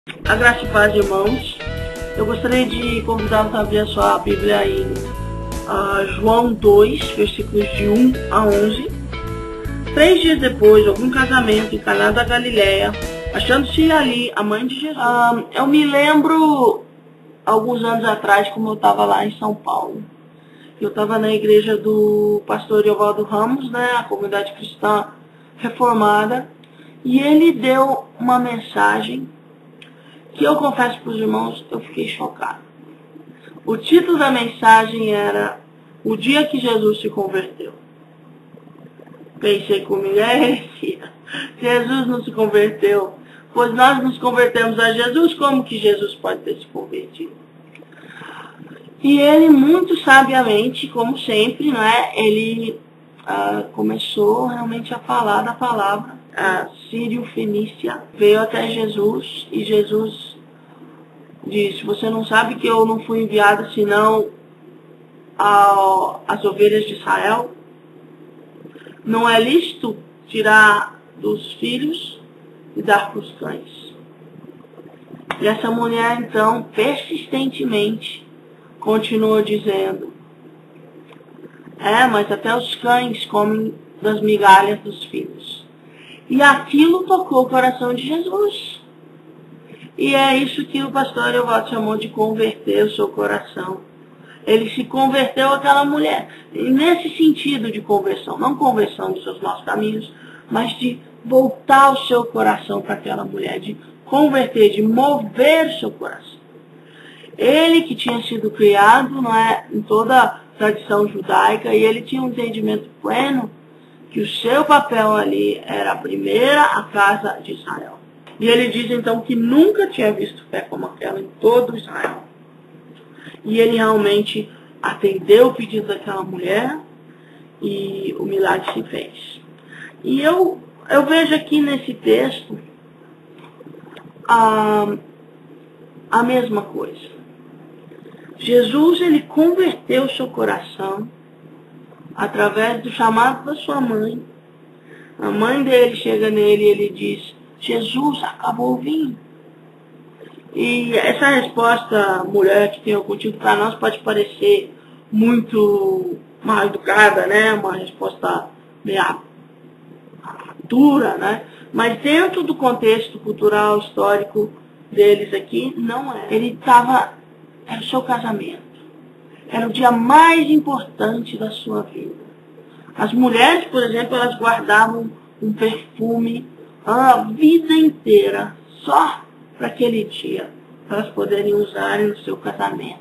A graça e paz, irmãos. Eu gostaria de convidá-los a abrir a sua Bíblia em João 2, versículos de 1 a 11. 3 dias depois, houve um casamento em Caná da Galileia, achando-se ali a mãe de Jesus. Eu me lembro, alguns anos atrás, como eu estava lá em São Paulo. Eu estava na igreja do pastor Evaldo Ramos, né, a comunidade cristã reformada, e ele deu uma mensagem que eu confesso para os irmãos, eu fiquei chocado. O título da mensagem era O Dia que Jesus se Converteu. Pensei comigo, Jesus não se converteu, pois nós nos convertemos a Jesus, como que Jesus pode ter se convertido? E ele muito sabiamente, como sempre, né, ele começou realmente a falar da palavra. A Sírio-Fenícia veio até Jesus e Jesus disse: você não sabe que eu não fui enviado senão às ovelhas de Israel? Não é lícito tirar dos filhos e dar para os cães. E essa mulher então persistentemente continuou dizendo: mas até os cães comem das migalhas dos filhos. E aquilo tocou o coração de Jesus. E é isso que o pastor Evaldo chamou de converter o seu coração. Ele se converteu àquela mulher. E nesse sentido de conversão, não conversão dos seus maus caminhos, mas de voltar o seu coração para aquela mulher, de converter, de mover o seu coração. Ele que tinha sido criado, não é, em toda a tradição judaica, e ele tinha um entendimento pleno que o seu papel ali era a primeira a casa de Israel. E ele diz então que nunca tinha visto fé como aquela em todo Israel. E ele realmente atendeu o pedido daquela mulher e o milagre se fez. E eu vejo aqui nesse texto a mesma coisa. Jesus, ele converteu o seu coração através do chamado da sua mãe. A mãe dele chega nele e ele diz: Jesus, acabou o vinho. E essa resposta, mulher, que tem contigo para nós pode parecer muito mal educada, né? Uma resposta meio dura, né? Mas dentro do contexto cultural, histórico deles aqui, não é. Era o seu casamento. Era o dia mais importante da sua vida. As mulheres, por exemplo, elas guardavam um perfume a vida inteira, só para aquele dia, para elas poderem usar no seu casamento.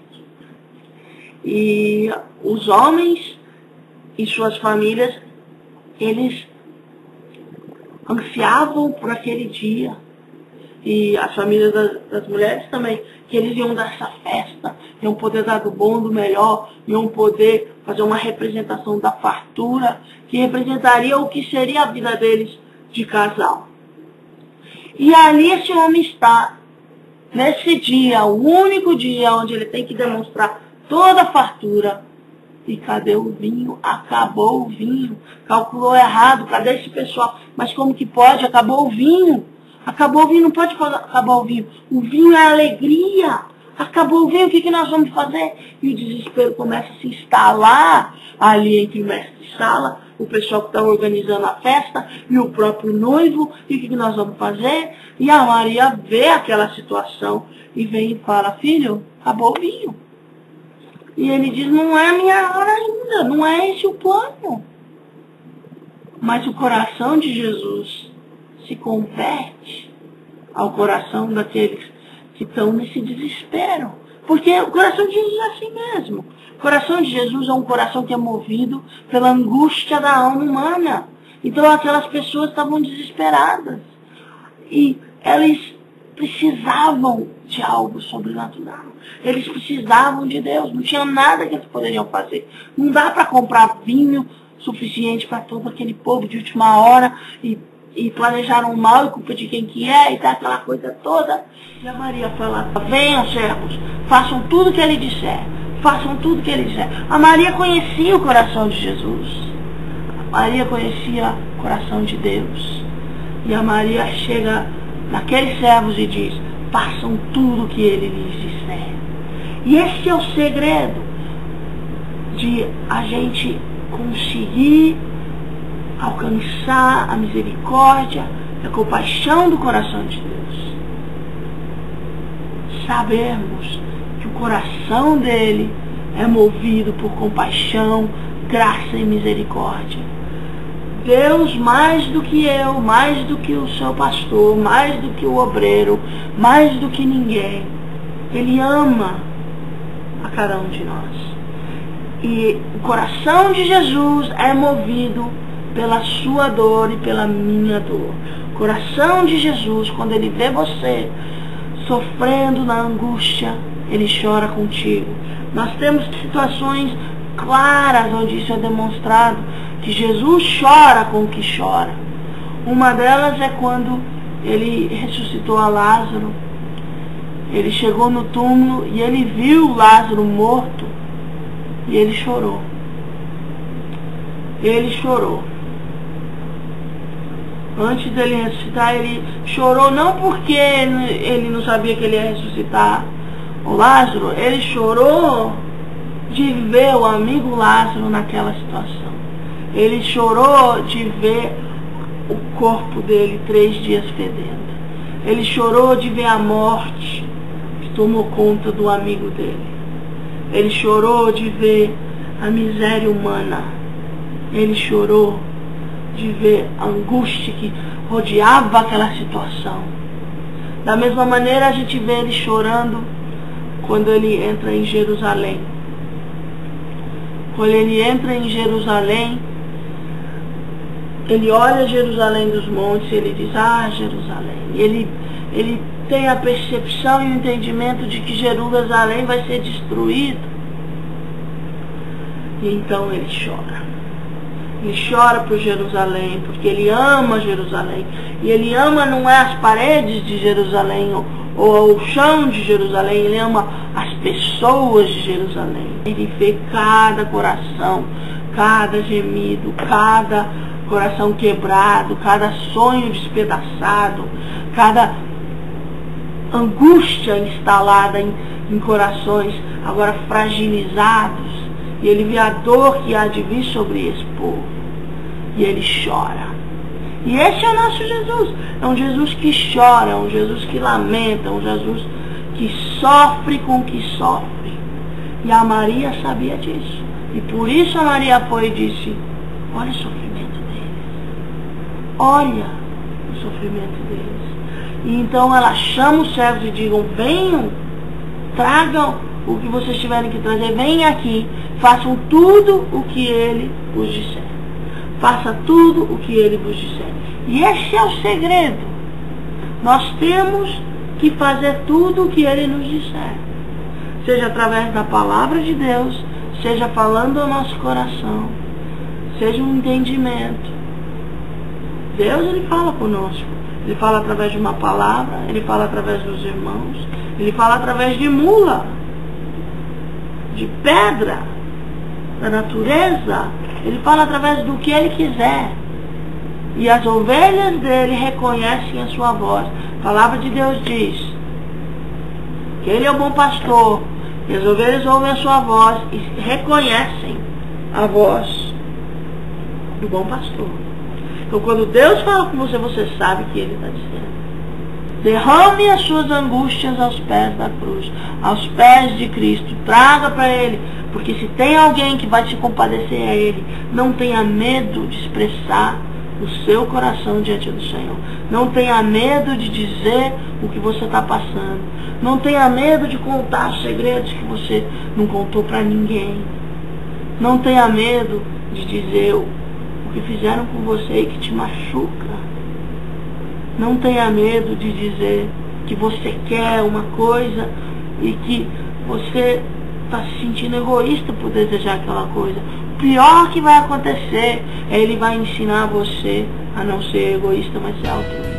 E os homens e suas famílias, eles ansiavam por aquele dia. E as famílias das mulheres também, que eles iam dar essa festa, iam poder dar do bom, do melhor, iam poder fazer uma representação da fartura, que representaria o que seria a vida deles de casal. E ali esse homem está, nesse dia, o único dia onde ele tem que demonstrar toda a fartura. E cadê o vinho? Acabou o vinho. Calculou errado, cadê esse pessoal? Mas como que pode? Acabou o vinho. Acabou o vinho, não pode acabar o vinho. O vinho é alegria. Acabou o vinho, o que nós vamos fazer? E o desespero começa a se instalar ali entre o mestre de sala, o pessoal que está organizando a festa e o próprio noivo. E o que nós vamos fazer? E a Maria vê aquela situação e vem e fala: filho, acabou o vinho. E ele diz: não é a minha hora ainda, não é esse o plano. Mas o coração de Jesus se converte ao coração daqueles que estão nesse desespero. Porque o coração de Jesus é assim mesmo. O coração de Jesus é um coração que é movido pela angústia da alma humana. Então aquelas pessoas estavam desesperadas. E eles precisavam de algo sobrenatural. Eles precisavam de Deus. Não tinha nada que eles poderiam fazer. Não dá para comprar vinho suficiente para todo aquele povo de última hora e planejaram mal e culpa de quem que é, e tá aquela coisa toda. E a Maria fala: venham, servos, façam tudo que ele disser, façam tudo que ele disser. A Maria conhecia o coração de Jesus. A Maria conhecia o coração de Deus. E a Maria chega naqueles servos e diz: façam tudo o que ele lhes disser. E esse é o segredo de a gente conseguir alcançar a misericórdia, a compaixão do coração de Deus. Sabermos que o coração dele é movido por compaixão, graça e misericórdia. Deus, mais do que eu, mais do que o seu pastor, mais do que o obreiro, mais do que ninguém, ele ama a cada um de nós. E o coração de Jesus é movido pela sua dor e pela minha dor. O coração de Jesus, quando ele vê você sofrendo na angústia, ele chora contigo. Nós temos situações claras onde isso é demonstrado, que Jesus chora com o que chora. Uma delas é quando ele ressuscitou a Lázaro. Ele chegou no túmulo e ele viu Lázaro morto e ele chorou. Ele chorou. Antes dele ressuscitar, ele chorou não porque ele não sabia que ele ia ressuscitar o Lázaro, ele chorou de ver o amigo Lázaro naquela situação. Ele chorou de ver o corpo dele 3 dias fedendo. Ele chorou de ver a morte que tomou conta do amigo dele. Ele chorou de ver a miséria humana. Ele chorou de ver a angústia que rodeava aquela situação. Da mesma maneira, a gente vê ele chorando quando ele entra em Jerusalém. Quando ele entra em Jerusalém, ele olha Jerusalém dos montes e ele diz, Jerusalém. Ele tem a percepção e o entendimento de que Jerusalém vai ser destruído. E então ele chora. Ele chora por Jerusalém, porque ele ama Jerusalém. E ele ama não é as paredes de Jerusalém ou o chão de Jerusalém, ele ama as pessoas de Jerusalém. Ele vê cada coração, cada gemido, cada coração quebrado, cada sonho despedaçado, cada angústia instalada em corações agora fragilizados. E ele vê a dor que há de vir sobre esse povo. E ele chora. E esse é o nosso Jesus. É um Jesus que chora, é um Jesus que lamenta, é um Jesus que sofre com o que sofre. E a Maria sabia disso. E por isso a Maria foi e disse, olha o sofrimento deles. Olha o sofrimento deles. E então ela chama os servos e digam, venham, tragam o que vocês tiverem que trazer, venham aqui, façam tudo o que ele vos disser. Faça tudo o que ele vos disser. E esse é o segredo. Nós temos que fazer tudo o que ele nos disser. Seja através da palavra de Deus, seja falando ao nosso coração, seja um entendimento. Deus, ele fala conosco. Ele fala através de uma palavra, ele fala através dos irmãos, ele fala através de mula, de pedra, da natureza. Ele fala através do que ele quiser. E as ovelhas dele reconhecem a sua voz. A palavra de Deus diz que ele é o bom pastor. E as ovelhas ouvem a sua voz e reconhecem a voz do bom pastor. Então quando Deus fala com você, você sabe que ele está dizendo. Derrame as suas angústias aos pés da cruz, aos pés de Cristo. Traga para ele. Porque se tem alguém que vai se compadecer a ele, não tenha medo de expressar o seu coração diante do Senhor. Não tenha medo de dizer o que você está passando. Não tenha medo de contar os segredos que você não contou para ninguém. Não tenha medo de dizer o que fizeram com você e que te machuca. Não tenha medo de dizer que você quer uma coisa e que você está se sentindo egoísta por desejar aquela coisa. O pior que vai acontecer é ele vai ensinar você a não ser egoísta, mas ser altruísta.